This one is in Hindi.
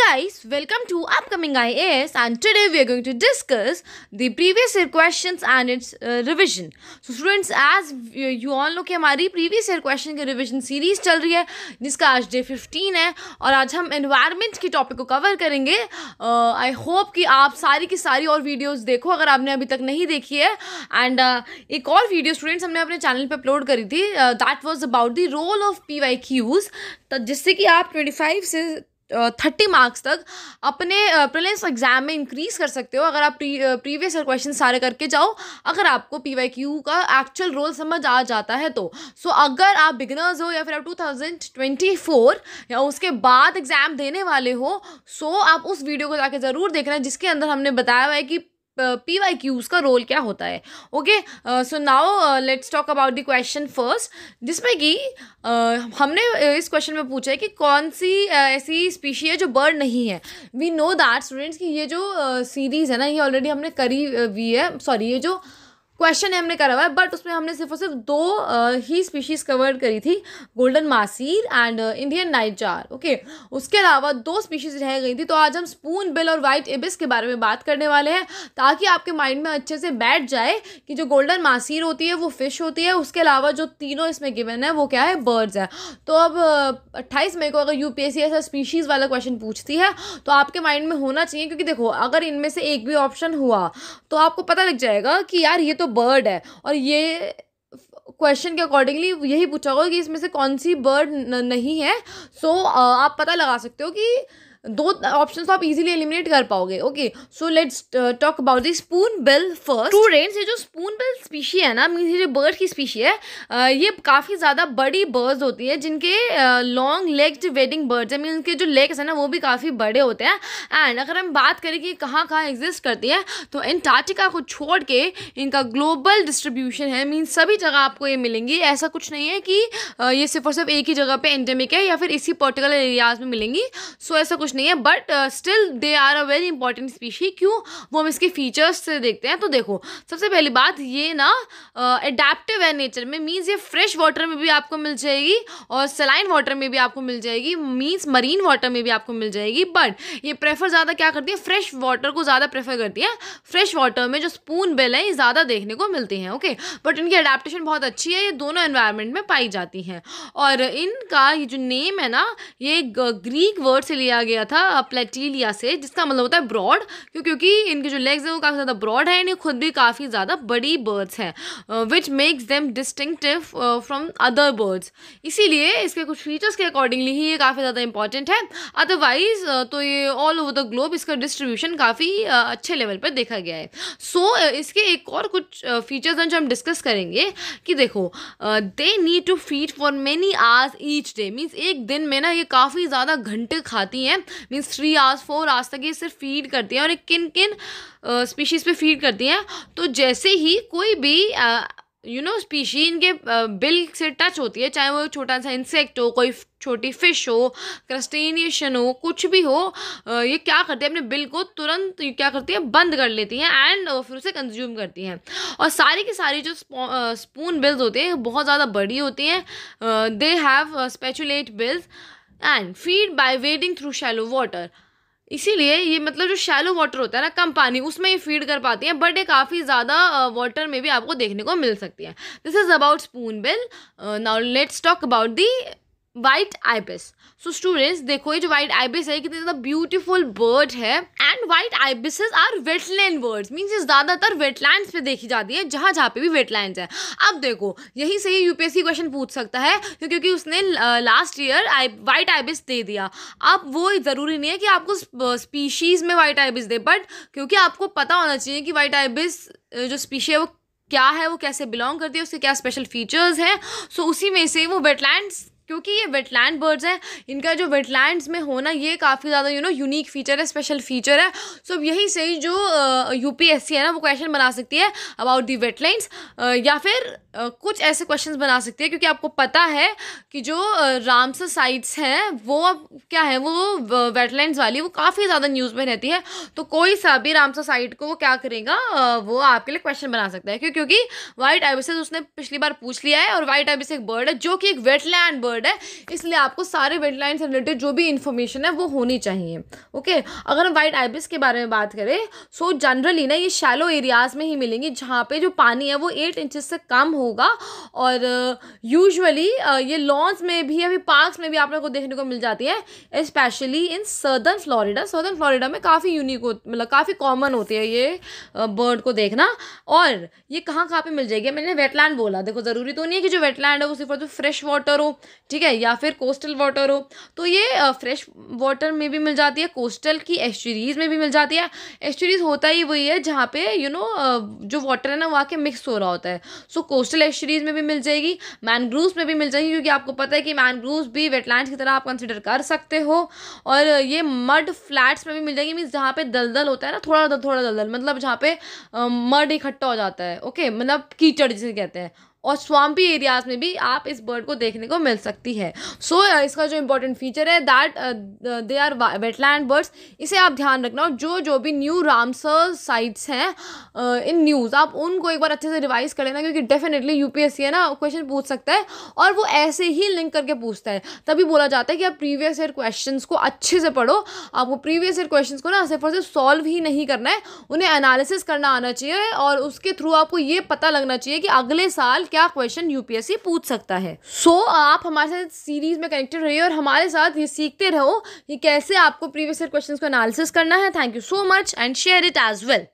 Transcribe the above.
guys, welcome to Upcoming IAS, and today we are going to discuss the previous year questions and its revision. So students, as you all know कि हमारी previous year question की revision series चल रही है जिसका आज day 15 है और आज हम environment की topic को cover करेंगे. I hope कि आप सारी की सारी और videos देखो अगर आपने अभी तक नहीं देखी है. And एक और video students हमने अपने channel पे upload करी थी, that was about the role of PYQs, जिससे कि आप 25 से 30 मार्क्स तक अपने प्रीलिम्स एग्जाम में इंक्रीज कर सकते हो अगर आप प्रीवियस ईयर क्वेश्चन सारे करके जाओ, अगर आपको PYQ का एक्चुअल रोल समझ आ जाता है तो. सो अगर आप बिगिनर्स हो या फिर आप 2024 या उसके बाद एग्जाम देने वाले हो, सो आप उस वीडियो को जाके ज़रूर देखना जिसके अंदर हमने बताया हुआ है कि PYQs का रोल क्या होता है. Okay, so now let's talk about the question first, जिसमें कि हमने इस क्वेश्चन में पूछा है कि कौन सी ऐसी स्पीशी है जो बर्ड नहीं है. वी नो दैट स्टूडेंट्स कि ये जो सीरीज़ है ना, ये ऑलरेडी हमने करी हुई है. सॉरी, ये जो क्वेश्चन है हमने करा हुआ है, बट उसमें हमने सिर्फ और सिर्फ दो ही स्पीशीज़ कवर करी थी, golden Masir and Indian nightjar. Okay, उसके अलावा दो स्पीशीज़ रह गई थी. तो आज हम स्पून बिल और वाइट इबिस के बारे में बात करने वाले हैं ताकि आपके माइंड में अच्छे से बैठ जाए कि जो गोल्डन मासीर होती है वो फिश होती है, उसके अलावा जो तीनों इसमें गिवन है वो क्या है, बर्ड्स है. तो अब 28 मई को अगर UPSC ऐसा स्पीशीज़ वाला क्वेश्चन पूछती है तो आपके माइंड में होना चाहिए, क्योंकि देखो अगर इनमें से एक भी ऑप्शन हुआ तो आपको पता लग जाएगा कि यार ये तो बर्ड है, और ये क्वेश्चन के अकॉर्डिंगली यही पूछा होगा कि इसमें से कौन सी बर्ड नहीं है. सो आप पता लगा सकते हो कि दो ऑप्शंस तो आप इजीली एलिमिनेट कर पाओगे. Okay, so let's talk about the spoon bill first. Students, ये जो स्पून बिल स्पीशी है ना, मीन्स ये जो बर्ड की स्पीशी है, ये काफ़ी ज़्यादा बड़ी बर्ड्स होती है जिनके लॉन्ग लेग्ड वेडिंग बर्ड्स है. मीन उनके जो लेग्स हैं ना वो भी काफ़ी बड़े होते हैं. एंड अगर हम बात करें कि कहाँ कहाँ एग्जिस्ट करती है, तो एंटार्क्टिका को छोड़ के इनका ग्लोबल डिस्ट्रीब्यूशन है. मीन्स सभी जगह आपको ये मिलेंगी. ऐसा कुछ नहीं है कि ये सिर्फ और सिर्फ एक ही जगह पे एंडेमिक है या फिर इसी पर्टिकुलर एरियाज में मिलेंगी. सो ऐसा कुछ नहीं है, but still they are a very important species. क्यों? वो हम इसके फीचर्स से देखते हैं. तो देखो, सबसे पहली बात, ये ना एडेप्टिव है नेचर में. मीन्स ये फ्रेश वाटर में भी आपको मिल जाएगी और सलाइन वाटर में भी आपको मिल जाएगी, मीन्स मरीन वाटर में भी आपको मिल जाएगी. बट ये प्रेफर ज़्यादा क्या करती है, फ्रेश वाटर को ज़्यादा प्रेफर करती है. फ्रेश वाटर में जो स्पून बिल है ये ज़्यादा देखने को मिलती हैं. ओके, बट इनकी अडेप्टेशन बहुत अच्छी है, ये दोनों एनवायरनमेंट में पाई जाती हैं. और इनका ये जो नेम है ना, ये ग्रीक वर्ड से लिया गया था, प्लेटिलिया से, जिसका मतलब होता है ब्रॉड. क्योंकि इनके जो लेग्स हैं वो काफ़ी ज़्यादा ब्रॉड है, इन्हें खुद भी काफ़ी ज़्यादा बड़ी बर्ड्स हैं, which makes them distinctive from other birds. इसीलिए इसके कुछ फीचर्स के अकॉर्डिंगली ही ये काफ़ी ज़्यादा इंपॉर्टेंट है. अदरवाइज तो ये ऑल ओवर द ग्लोब इसका डिस्ट्रीब्यूशन काफ़ी अच्छे लेवल पर देखा गया है. सो इसके एक और कुछ फीचर्स हैं जो हम डिस्कस करेंगे कि देखो, they need to feed for many hours each day. Means एक दिन में ना ये काफ़ी ज़्यादा घंटे खाती हैं. मीन्स 3 आवर्स 4 आवर्स तक ये सिर्फ फीड करती हैं. और किन किन स्पीशीज़ पे फीड करती हैं, तो जैसे ही कोई भी स्पीशी इनके बिल से टच होती है, चाहे वो छोटा सा इंसेक्ट हो, कोई छोटी फिश हो, क्रस्टेनिएशन हो, कुछ भी हो, ये क्या करती है, अपने बिल को तुरंत क्या करती है, बंद कर लेती हैं एंड फिर उसे कंज्यूम करती हैं. और सारी की सारी जो स्पून बिल्स होते हैं बहुत ज़्यादा बड़ी होती हैं. They have spatulate bills and feed by wading through shallow water. इसीलिए ये मतलब जो शैलो वाटर होता है ना, कम पानी, उसमें ये फीड कर पाती हैं, बट ये काफ़ी ज़्यादा वाटर में भी आपको देखने को मिल सकती है. This is about spoonbill. Now let's talk about the white ibis. So students, देखो ये जो वाइट आइबिस है कितनी ज़्यादा ब्यूटीफुल बर्ड है. And white ibises are wetland birds. Means ये ज़्यादातर वेटलैंड्स पे देखी जाती है, जहाँ जहाँ पे भी वेटलैंड्स है. अब देखो, यही से ही UPSC क्वेश्चन पूछ सकता है क्योंकि उसने लास्ट ईयर वाइट आइबिस दे दिया. अब वो ज़रूरी नहीं है कि आपको स्पीशीज़ में वाइट आइबिस दे, बट क्योंकि आपको पता होना चाहिए कि वाइट आइबिस जो स्पीशी है वो क्या है, वो कैसे बिलोंग करती है, उसके क्या स्पेशल फीचर्स हैं. सो उसी में से वो वेटलैंड्स, क्योंकि ये वेटलैंड बर्ड्स हैं, इनका जो वेटलैंड्स में होना ये काफ़ी ज़्यादा यूनिक फीचर है, स्पेशल फीचर है. सो यही से ही जो UPSC है ना वो क्वेश्चन बना सकती है अबाउट दी वेटलैंड्स, या फिर कुछ ऐसे क्वेश्चंस बना सकती है, क्योंकि आपको पता है कि जो रामसर साइट्स हैं वो अब क्या है, वो वेटलैंड्स वाली वो काफ़ी ज़्यादा न्यूज़ में रहती है. तो कोई सा भी रामसर साइट को वो क्या करेगा, वो आपके लिए क्वेश्चन बना सकता है. क्योंकि वाइट आइबिस उसने पिछली बार पूछ लिया है, और वाइट आइबिस एक बर्ड है जो कि एक वेटलैंड बर्ड बर्ड है, इसलिए आपको सारे वेटलैंड से रिलेटेड जो भी इंफॉर्मेशन है वो होनी चाहिए। ओके, अगर हम वाइट आइबिस के बारे में बात करें, सो जनरली ना ये शैलो एरियाज़ में ही मिलेंगी जहाँ पे जो पानी है वो 8 इंचेस से कम होगा। और यूजुअली ये लॉन्स में भी, अभी पार्क्स में भी आप लोगों को देखने को मिल जाती है, specially in southern Florida. Southern Florida में काफ़ी यूनिक मतलब काफ़ी कॉमन होती है ये बर्ड को देखना। और ये कहाँ कहाँ पे मिल जाएगी, मैंने वेटलैंड बोला, देखो ज़रूरी तो नहीं है कि जो वेटलैंड है वो सिर्फ जो फ्रेश वाटर हो, ठीक है, या फिर कोस्टल वाटर हो। तो ये फ्रेश वाटर में भी मिल जाती है, कोस्टल की एस्चुरीज में भी मिल जाती है। एस्चुरीज होता ही वही है जहाँ पे जो वाटर है ना वो आके मिक्स हो रहा होता है। सो कोस्टल एस्चुरीज में भी मिल जाएगी, मैनग्रूव्स में भी मिल जाएगी, क्योंकि आपको पता है कि मैनग्रूव्स भी वेटलैंड्स की तरह आप कंसिडर कर सकते हो। और ये मड फ्लैट्स में भी मिल जाएगी, मीन्स जहाँ पे दलदल होता है ना, थोड़ा दलदल, मतलब जहाँ पे मड इकट्ठा हो जाता है, ओके, मतलब कीचड़ जिसे कहते हैं। और स्वाम्पी एरियाज में भी आप इस बर्ड को देखने को मिल सकती है। सो इसका जो इंपॉर्टेंट फीचर है that they are wetland birds, इसे आप ध्यान रखना। जो भी न्यू रामसर साइट्स हैं इन न्यूज़, आप उनको एक बार अच्छे से रिवाइज कर लेना, क्योंकि डेफिनेटली यूपीएससी है ना क्वेश्चन पूछ सकता है, और वो ऐसे ही लिंक करके पूछता है। तभी बोला जाता है कि आप प्रीवियस ईयर क्वेश्चंस को अच्छे से पढ़ो। आपको प्रीवियस ईयर क्वेश्चंस को ना सिर्फ और सिर्फ सॉल्व ही नहीं करना है, उन्हें एनालिसिस करना आना चाहिए, और उसके थ्रू आपको ये पता लगना चाहिए कि अगले साल क्या क्वेश्चन यूपीएससी पूछ सकता है। सो आप हमारे साथ सीरीज में कनेक्टेड रहिए और हमारे साथ ये सीखते रहो कि कैसे आपको प्रीवियस ईयर क्वेश्चंस को एनालिसिस करना है। Thank you so much and share it as well.